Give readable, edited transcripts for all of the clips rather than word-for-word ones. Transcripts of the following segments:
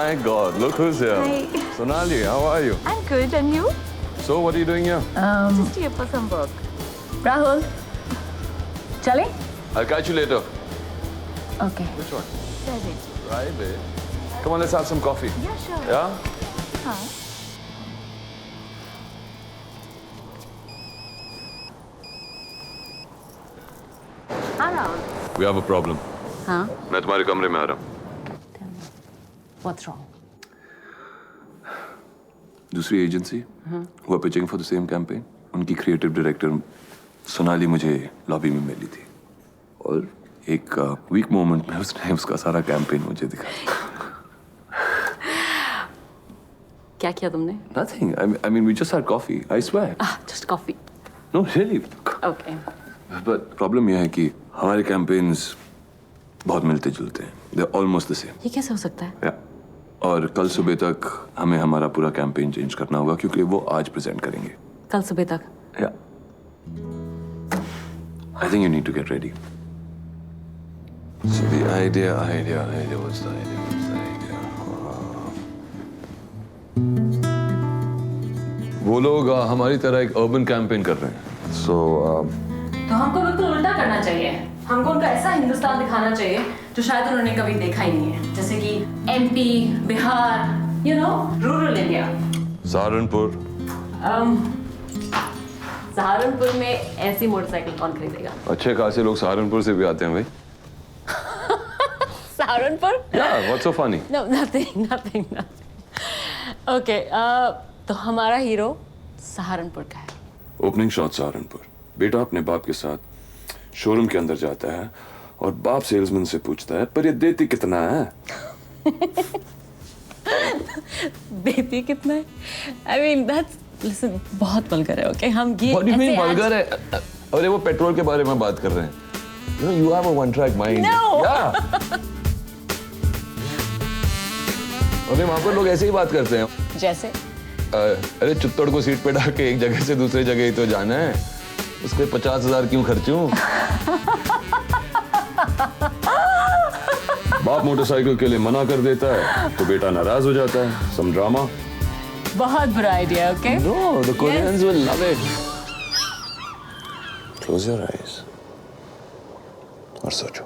My God, look who's here. Hi. Sonali, how are you? I'm good, and you? So, what are you doing here? Just here for some work. Rahul चले? I'll catch you later. Okay. Which one? Private. Private. Come on, let's have some coffee. Yeah, sure. Yeah? Huh? हाँ Rahul. We have a problem. हाँ. मैं तुम्हारे कमरे में आ रहा हूँ. What's wrong? दूसरी agency who are pitching for the same campaign. उनकी क्रिएटिव डायरेक्टर सोनाली मुझे लॉबी में मिली थी और एक वीक मोमेंट में उसने उसका सारा कैंपेन मुझे दिखाया. क्या किया तुमने? Nothing. I mean, we just had coffee. I swear. Just coffee. No, really. Okay. But problem यह है कि हमारे campaigns बहुत मिलते जुलते हैं. They're almost the same. ये कैसे हो सकता है? Yeah. और कल सुबह तक हमें हमारा पूरा कैंपेन चेंज करना होगा क्योंकि वो आज प्रेजेंट करेंगे. कल सुबह तक? Yeah. I think you need to get ready. So the idea, what's the idea? वो लोग हमारी तरह एक अर्बन कैंपेन कर रहे हैं. So तो हमको बिल्कुल उल्टा करना चाहिए. हमको उनका ऐसा हिंदुस्तान दिखाना चाहिए जो शायद उन्होंने कभी देखा ही नहीं है. जैसे कि MP, Bihar, rural India. Saharanpur. Saharanpur में ऐसी मोटरसाइकिल कौन खरीदेगा? अच्छे खासे लोग सहारनपुर से भी आते हैं भाई. Saharanpur? Yeah, what's so funny? No, nothing. Okay, तो हमारा हीरो सहारनपुर का है. Opening shot Saharanpur. बेटा अपने बाप के साथ शोरूम के अंदर जाता है और बाप सेल्समैन से पूछता है पर ये देती कितना है. देती कितना है? I mean, listen, बहुत वल्गर है. Okay, हम ये What do you mean vulgar है? अरे वो पेट्रोल के बारे में बात कर रहे हैं. You have a one-track mind. No. Yeah. अरे वहाँ पर लोग ऐसे ही बात करते हैं. जैसे? अरे चुत्तड़ को सीट पे डाल के एक जगह से दूसरी जगह ही तो जाना है. उसके 50,000 क्यों खर्चूं? बाप मोटरसाइकिल के लिए मना कर देता है तो बेटा नाराज हो जाता है. Some drama. बहुत बुरा idea. Okay? No, the Koreans will love it. Close your eyes. और सोचो.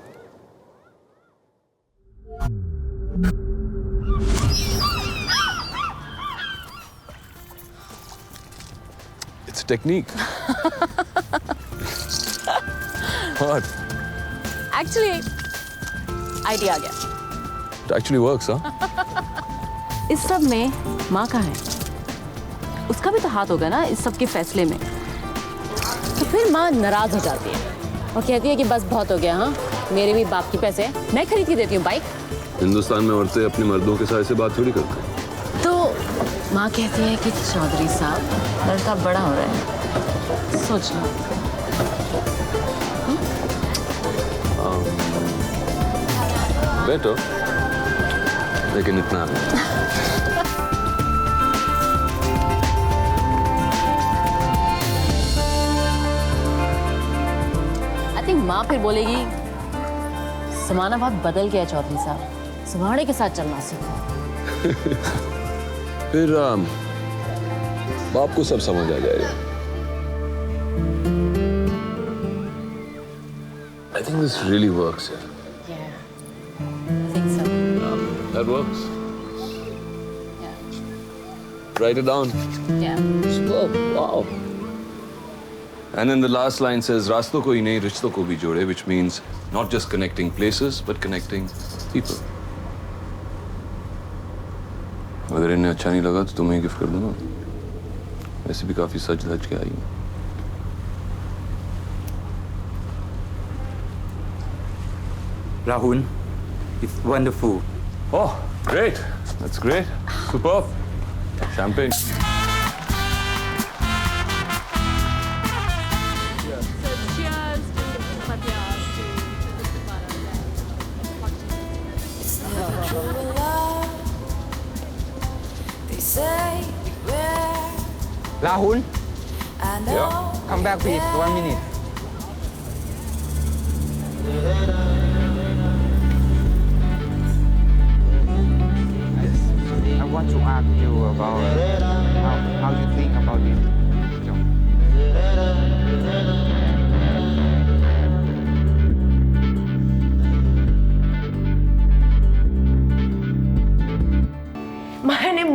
It's a technique. What? Actually, idea आ गया. It actually works, huh? इस सब में माँ का है. उसका भी तो हाथ होगा ना इस सब के फैसले में. तो फिर माँ नाराज हो जाती है और कहती है कि बस बहुत हो गया. हाँ, मेरे भी बाप के पैसे हैं, मैं खरीद के देती हूँ बाइक. हिंदुस्तान में औरतें अपने मर्दों के साथ ऐसे बात थोड़ी करती हैं. तो माँ कहती है कि चौधरी साहब लड़का बड़ा हो रहा है, सोच लो. बेटो, लेकिन इतना नहीं. आई थिंक माँ फिर बोलेगी जमाना बहुत बदल गया चौधरी साहब, जमाने के साथ चलना सीखो. फिर बाप को सब समझ आ जाएगा. I think this really works. Yeah, I think so. That works. Yeah. Write it down. Yeah. Superb. Wow. And then the last line says, "रास्तों को ही नहीं रिश्तों को भी जोड़े," which means not just connecting places but connecting people. अगर इन्हें अच्छा नहीं लगा तो तुम्हें गिफ्ट कर दूंगा. वैसे भी काफी सज धज के आई. Rahul, it's wonderful. Oh, great. That's great. Superb. Champagne. Rahul, Yeah. come back please. 1 minute.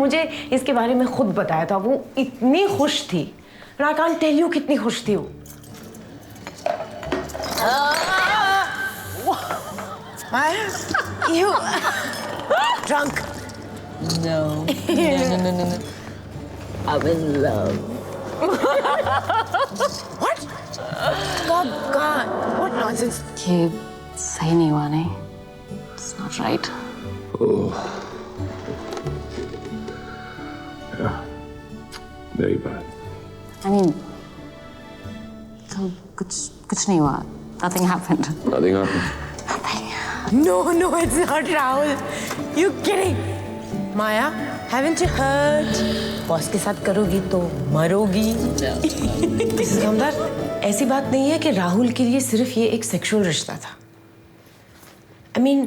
मुझे इसके बारे में खुद बताया था, वो इतनी खुश थी। आई कांट टेल यू कितनी खुश थी वो। You drunk? No. No. I'm in love. What? God, what nonsense! ये सही नहीं हुआ नहीं. It's not right. Yeah. Very bad. I mean, कल कुछ नहीं हुआ. Nothing happened. Nothing happened. No, it's not Rahul. You kidding? Maya, haven't you heard? Boss के साथ करोगी तो मरोगी। समझदार, ऐसी बात नहीं है कि राहुल के लिए सिर्फ ये एक सेक्सुअल रिश्ता था। I mean,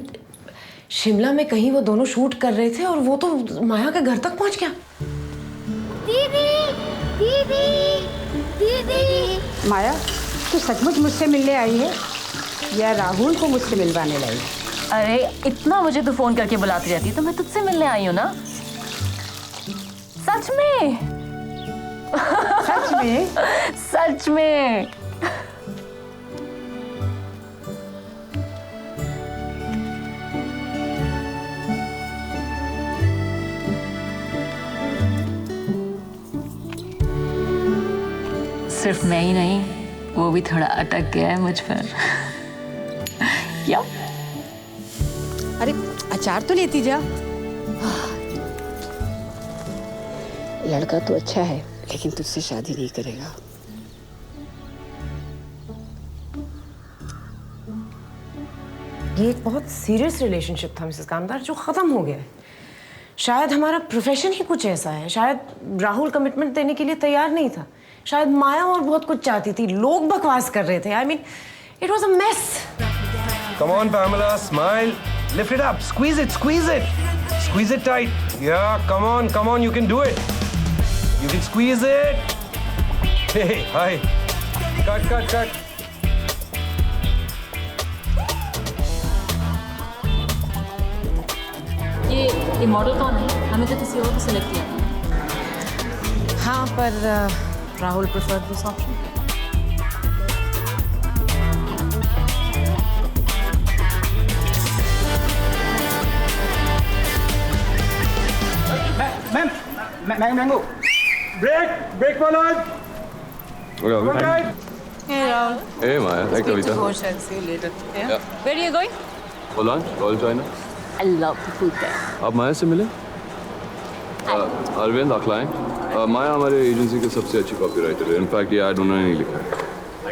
शिमला में कहीं वो दोनों शूट कर रहे थे और वो तो माया के घर तक पहुंच गया। दीदी माया, तू सचमुच मुझसे मिलने आई है या राहुल को मुझसे मिलवाने लाई? अरे इतना मुझे तो फोन करके बुलाती रहती है, तो मैं तुझसे मिलने आई हूँ ना। सच में। सच में? सच में। सिर्फ मैं ही नहीं, वो भी थोड़ा अटक गया है मुझ पर। क्या? अरे अचार तो लेती जा। लड़का तो अच्छा है लेकिन तुझसे शादी नहीं करेगा। ये एक बहुत सीरियस रिलेशनशिप था मिसेस कामदार, जो खत्म हो गया है। शायद हमारा प्रोफेशन ही कुछ ऐसा है, शायद राहुल कमिटमेंट देने के लिए तैयार नहीं था, शायद माया और बहुत कुछ चाहती थी, लोग बकवास कर रहे थे। I mean, it was a mess. Come on, Pamela, smile. Lift it up. Squeeze it, squeeze it. Squeeze it tight. Yeah, come on, you can do it. You can squeeze it. Hey, hi. Cut. ये model कौन है? हमें तो किसी और को select किया था। हाँ, पर Rahul preferred this option. Mango. Break for lunch. Hey, Guys. Hey Rahul. Hey, Maya. Hey, Kavita. See you later. Yeah. Where are you going? For lunch, Royal China. I love the food there. आप माया से मिले? Arvind, our client. माया हमारे agency के सबसे अच्छी copywriter है। In fact ये add उन्होंने नहीं लिखा है।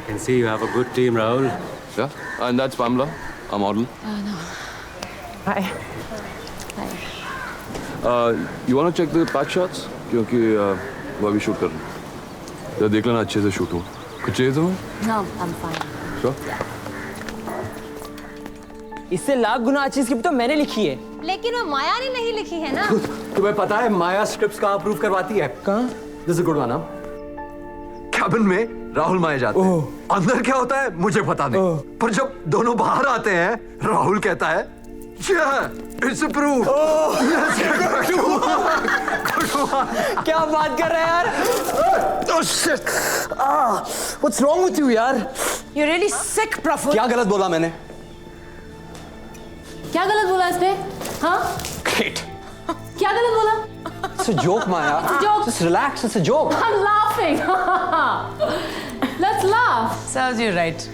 I can see you have a good team, Rahul. Yeah, and that's Pamela, our model. Hi. You want to check the patch shots? क्योंकि वो अभी शूट कर रहे हैं। तो देख लेना अच्छे से शूट हो। कुछ चाहिए तुम्हें? No, I'm fine. Sure. इससे लाख गुना अच्छी स्क्रिप्ट तो मैंने लिखी है। लेकिन वो माया ने नहीं लिखी है ना। तुम्हें पता है माया स्क्रिप्ट्स कहाँ अप्रूव करवाती है? कहाँ? This is a good one, cabin में राहुल माया जाते हैं। अंदर क्या होता है मुझे पता नहीं, पर जब दोनों बाहर आते हैं राहुल कहता है इट्स अप्रूव। क्या बात कर रहे हैं यार? Oh shit! What's wrong with you यार? You're really sick, Praful. क्या गलत बोला मैंने? क्या गलत बोला इसने? हाँ? Great. क्या गलत बोला? It's a joke, Maya. It's a joke. Just relax. It's a joke. I'm laughing. Let's laugh. Serves you right.